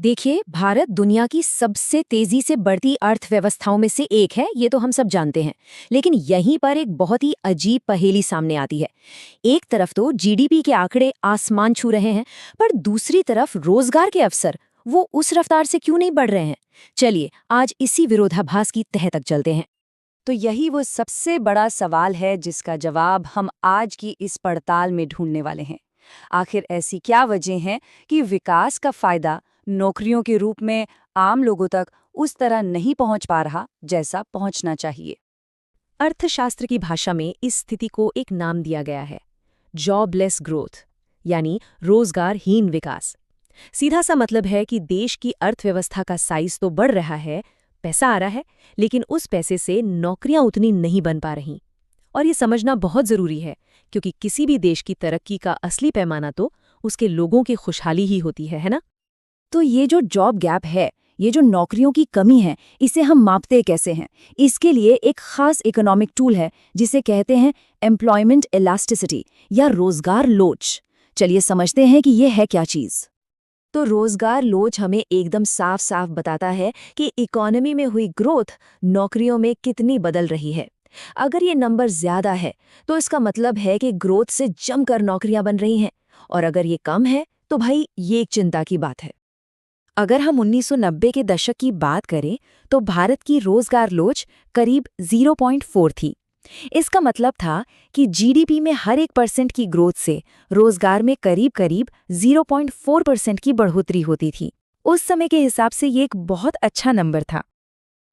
देखिए, भारत दुनिया की सबसे तेजी से बढ़ती अर्थव्यवस्थाओं में से एक है, ये तो हम सब जानते हैं। लेकिन यहीं पर एक बहुत ही अजीब पहेली सामने आती है। एक तरफ तो जीडीपी के आंकड़े आसमान छू रहे हैं, पर दूसरी तरफ रोजगार के अवसर वो उस रफ्तार से क्यों नहीं बढ़ रहे हैं? चलिए, आज इसी विरोधाभास की तह तक चलते हैं। तो यही वो सबसे बड़ा सवाल है जिसका जवाब हम आज की इस पड़ताल में ढूंढने वाले हैं। आखिर ऐसी क्या वजह है कि विकास का फायदा नौकरियों के रूप में आम लोगों तक उस तरह नहीं पहुंच पा रहा जैसा पहुंचना चाहिए। अर्थशास्त्र की भाषा में इस स्थिति को एक नाम दिया गया है, जॉबलेस ग्रोथ, यानी रोजगारहीन विकास। सीधा सा मतलब है कि देश की अर्थव्यवस्था का साइज तो बढ़ रहा है, पैसा आ रहा है, लेकिन उस पैसे से नौकरियां उतनी नहीं बन पा रहीं। और ये समझना बहुत जरूरी है, क्योंकि किसी भी देश की तरक्की का असली पैमाना तो उसके लोगों की खुशहाली ही होती है ना? तो ये जो जॉब गैप है, ये जो नौकरियों की कमी है, इसे हम मापते कैसे हैं? इसके लिए एक खास इकोनॉमिक टूल है जिसे कहते हैं एम्प्लॉयमेंट इलास्टिसिटी या रोजगार लोच। चलिए समझते हैं कि ये है क्या चीज़। तो रोजगार लोच हमें एकदम साफ साफ बताता है कि इकोनॉमी में हुई ग्रोथ नौकरियों में कितनी बदल रही है। अगर ये नंबर ज्यादा है तो इसका मतलब है कि ग्रोथ से जमकर नौकरियां बन रही हैं, और अगर ये कम है तो भाई ये एक चिंता की बात है। अगर हम 1990 के दशक की बात करें तो भारत की रोजगार लोच करीब 0.4 थी। इसका मतलब था कि जीडीपी में हर 1% की ग्रोथ से रोजगार में करीब करीब 0.4% की बढ़ोतरी होती थी। उस समय के हिसाब से ये एक बहुत अच्छा नंबर था।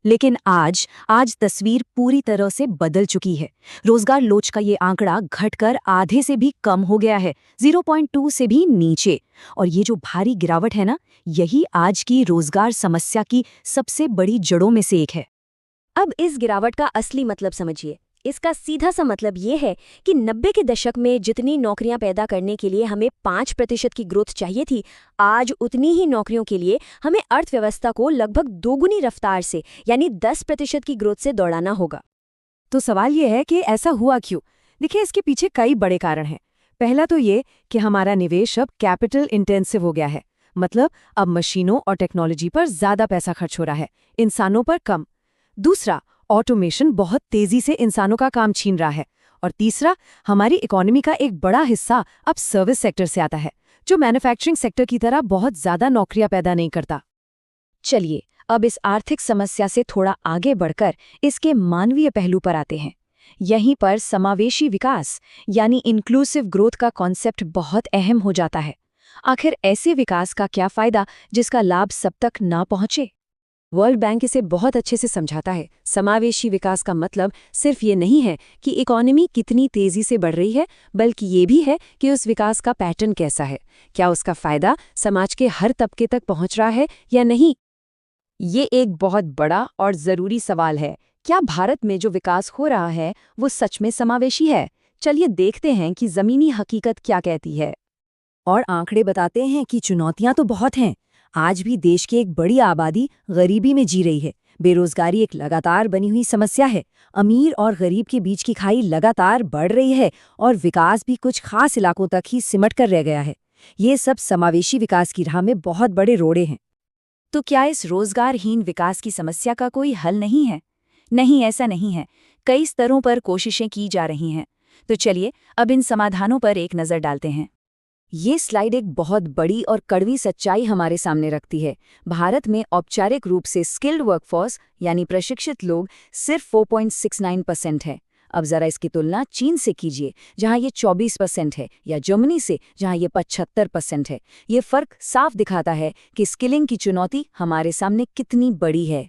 लेकिन आज तस्वीर पूरी तरह से बदल चुकी है। रोजगार लोच का ये आंकड़ा घटकर आधे से भी कम हो गया है, 0.2 से भी नीचे। और ये जो भारी गिरावट है ना, यही आज की रोजगार समस्या की सबसे बड़ी जड़ों में से एक है। अब इस गिरावट का असली मतलब समझिए। इसका सीधा सा मतलब ये है कि 90 के दशक में जितनी नौकरियां पैदा करने के लिए हमें 5% की ग्रोथ चाहिए थी, आज उतनी ही नौकरियों के लिए हमें अर्थव्यवस्था को लगभग दोगुनी रफ्तार से यानी 10% की ग्रोथ से दौड़ाना होगा। तो सवाल ये है कि ऐसा हुआ क्यों? देखिए, इसके पीछे कई बड़े कारण हैं। पहला तो ये कि हमारा निवेश अब कैपिटल इंटेंसिव हो गया है। मतलब अब मशीनों और टेक्नोलॉजी पर ज्यादा पैसा खर्च हो रहा है, इंसानों पर कम। दूसरा, ऑटोमेशन बहुत तेजी से इंसानों का काम छीन रहा है। और तीसरा, हमारी इकोनॉमी का एक बड़ा हिस्सा अब सर्विस सेक्टर से आता है, जो मैन्युफैक्चरिंग सेक्टर की तरह बहुत ज्यादा नौकरियां पैदा नहीं करता। चलिए, अब इस आर्थिक समस्या से थोड़ा आगे बढ़कर इसके मानवीय पहलू पर आते हैं। यहीं पर समावेशी विकास यानी इंक्लूसिव ग्रोथ का कॉन्सेप्ट बहुत अहम हो जाता है। आखिर ऐसे विकास का क्या फायदा जिसका लाभ सब तक ना पहुंचे? वर्ल्ड बैंक इसे बहुत अच्छे से समझाता है। समावेशी विकास का मतलब सिर्फ ये नहीं है कि इकोनॉमी कितनी तेजी से बढ़ रही है, बल्कि ये भी है कि उस विकास का पैटर्न कैसा है। क्या उसका फायदा समाज के हर तबके तक पहुंच रहा है या नहीं? ये एक बहुत बड़ा और जरूरी सवाल है। क्या भारत में जो विकास हो रहा है वो सच में समावेशी है? चलिए देखते हैं कि जमीनी हकीकत क्या कहती है। और आंकड़े बताते हैं कि चुनौतियां तो बहुत हैं। आज भी देश की एक बड़ी आबादी गरीबी में जी रही है। बेरोजगारी एक लगातार बनी हुई समस्या है। अमीर और गरीब के बीच की खाई लगातार बढ़ रही है, और विकास भी कुछ खास इलाकों तक ही सिमट कर रह गया है। ये सब समावेशी विकास की राह में बहुत बड़े रोड़े हैं। तो क्या इस रोजगारहीन विकास की समस्या का कोई हल नहीं है? नहीं, ऐसा नहीं है। कई स्तरों पर कोशिशें की जा रही हैं। तो चलिए अब इन समाधानों पर एक नज़र डालते हैं। ये स्लाइड एक बहुत बड़ी और कड़वी सच्चाई हमारे सामने रखती है। भारत में औपचारिक रूप से स्किल्ड वर्कफोर्स यानी प्रशिक्षित लोग सिर्फ 4.69% है। अब जरा इसकी तुलना चीन से कीजिए, जहां ये 24% है, या जर्मनी से, जहां ये 75% है। ये फर्क साफ दिखाता है कि स्किलिंग की चुनौती हमारे सामने कितनी बड़ी है।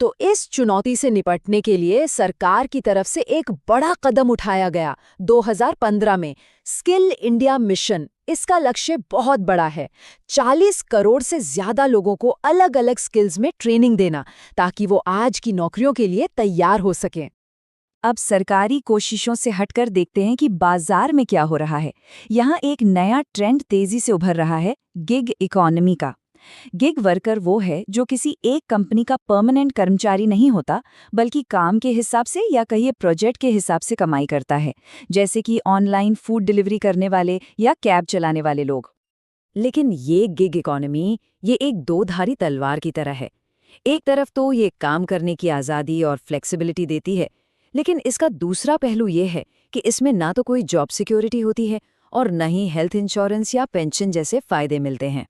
तो इस चुनौती से निपटने के लिए सरकार की तरफ से एक बड़ा कदम उठाया गया 2015 में, स्किल इंडिया मिशन। इसका लक्ष्य बहुत बड़ा है, 40 करोड़ से ज्यादा लोगों को अलग अलग स्किल्स में ट्रेनिंग देना, ताकि वो आज की नौकरियों के लिए तैयार हो सकें। अब सरकारी कोशिशों से हटकर देखते हैं कि बाजार में क्या हो रहा है। यहाँ एक नया ट्रेंड तेजी से उभर रहा है, गिग इकोनॉमी का। गिग वर्कर वो है जो किसी एक कंपनी का परमानेंट कर्मचारी नहीं होता, बल्कि काम के हिसाब से या कहिए प्रोजेक्ट के हिसाब से कमाई करता है, जैसे कि ऑनलाइन फूड डिलीवरी करने वाले या कैब चलाने वाले लोग। लेकिन ये गिग इकोनॉमी, ये एक दो-धारी तलवार की तरह है। एक तरफ तो ये काम करने की आज़ादी और फ्लेक्सिबिलिटी देती है, लेकिन इसका दूसरा पहलू ये है कि इसमें ना तो कोई जॉब सिक्योरिटी होती है और न ही हेल्थ इंश्योरेंस या पेंशन जैसे फायदे मिलते हैं।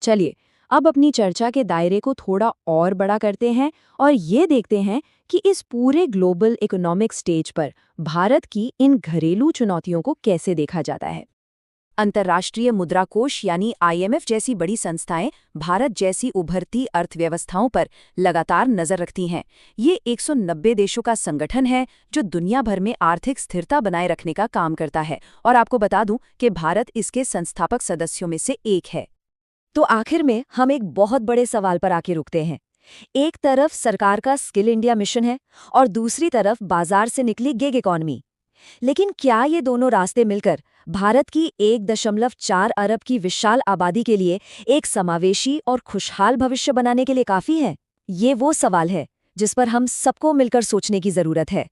चलिए, अब अपनी चर्चा के दायरे को थोड़ा और बड़ा करते हैं और ये देखते हैं कि इस पूरे ग्लोबल इकोनॉमिक स्टेज पर भारत की इन घरेलू चुनौतियों को कैसे देखा जाता है। अंतर्राष्ट्रीय मुद्रा कोष यानी IMF जैसी बड़ी संस्थाएं भारत जैसी उभरती अर्थव्यवस्थाओं पर लगातार नजर रखती हैं। ये 190 देशों का संगठन है जो दुनिया भर में आर्थिक स्थिरता बनाए रखने का काम करता है, और आपको बता दूं कि भारत इसके संस्थापक सदस्यों में से एक है। तो आखिर में हम एक बहुत बड़े सवाल पर आके रुकते हैं। एक तरफ सरकार का स्किल इंडिया मिशन है और दूसरी तरफ बाजार से निकली गिग इकॉनमी। लेकिन क्या ये दोनों रास्ते मिलकर भारत की 1.4 अरब की विशाल आबादी के लिए एक समावेशी और खुशहाल भविष्य बनाने के लिए काफी है? ये वो सवाल है जिस पर हम सबको मिलकर सोचने की जरूरत है।